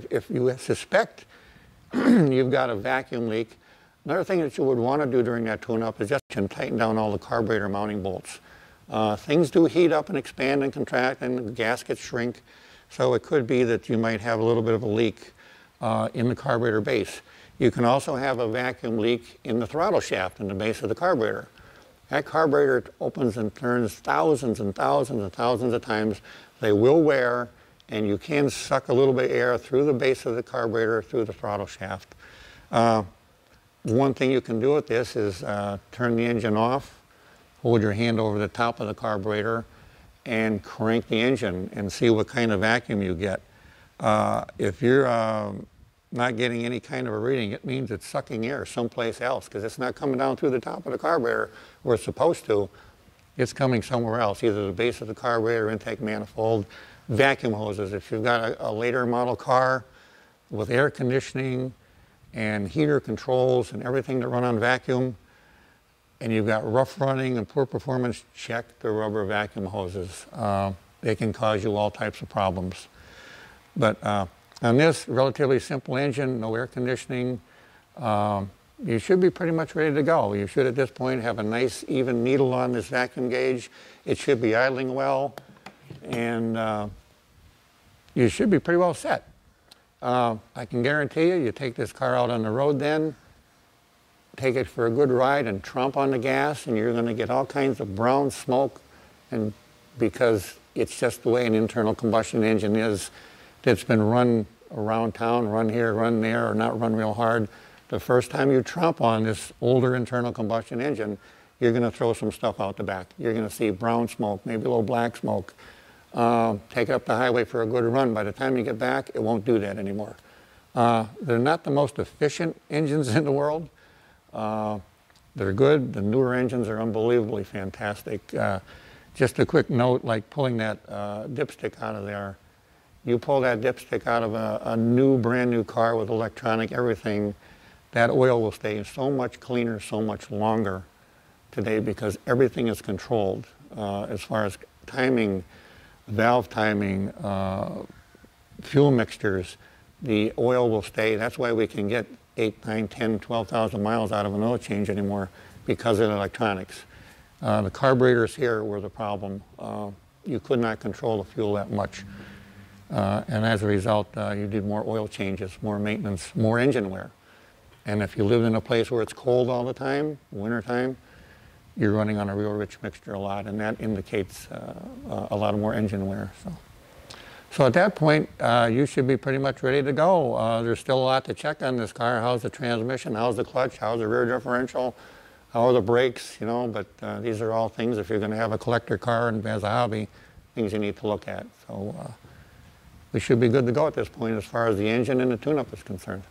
if you suspect you've got a vacuum leak, another thing that you would want to do during that tune-up is just tighten down all the carburetor mounting bolts. Things do heat up and expand and contract, and the gaskets shrink, so it could be that you might have a little bit of a leak in the carburetor base. You can also have a vacuum leak in the throttle shaft in the base of the carburetor. That carburetor opens and turns thousands and thousands and thousands of times. They will wear, and you can suck a little bit of air through the base of the carburetor, through the throttle shaft. One thing you can do with this is turn the engine off, hold your hand over the top of the carburetor, and crank the engine and see what kind of vacuum you get. If you're not getting any kind of a reading, it means it's sucking air someplace else, because it's not coming down through the top of the carburetor where it's supposed to. It's coming somewhere else, either the base of the carburetor, intake manifold, vacuum hoses. If you've got a later model car with air conditioning and heater controls and everything that run on vacuum, and you've got rough running and poor performance, check the rubber vacuum hoses. They can cause you all types of problems. But on this relatively simple engine, no air conditioning, you should be pretty much ready to go. You should at this point have a nice even needle on this vacuum gauge. It should be idling well, and you should be pretty well set. I can guarantee you, you take this car out on the road then, take it for a good ride and tromp on the gas, and you're going to get all kinds of brown smoke, and because it's just the way an internal combustion engine is, that's been run around town, run here, run there, or not run real hard. The first time you tromp on this older internal combustion engine, you're going to throw some stuff out the back. You're going to see brown smoke, maybe a little black smoke. Take it up the highway for a good run. By the time you get back, it won't do that anymore. They're not the most efficient engines in the world. They're good. The newer engines are unbelievably fantastic. Just a quick note, like pulling that dipstick out of there. You pull that dipstick out of a new, brand new car with electronic everything, that oil will stay so much cleaner, so much longer today, because everything is controlled as far as timing, valve timing, fuel mixtures. The oil will stay. That's why we can get 8, 9, 10, 12,000 miles out of an oil change anymore, because of the electronics. The carburetors here were the problem. You could not control the fuel that much. And as a result, you did more oil changes, more maintenance, more engine wear. And if you live in a place where it's cold all the time, winter time, you're running on a real rich mixture a lot, and that indicates a lot of more engine wear. So at that point, you should be pretty much ready to go. There's still a lot to check on this car. How's the transmission? How's the clutch? How's the rear differential? How are the brakes? You know, but these are all things, if you're going to have a collector car and as a hobby, things you need to look at. So we should be good to go at this point as far as the engine and the tune-up is concerned.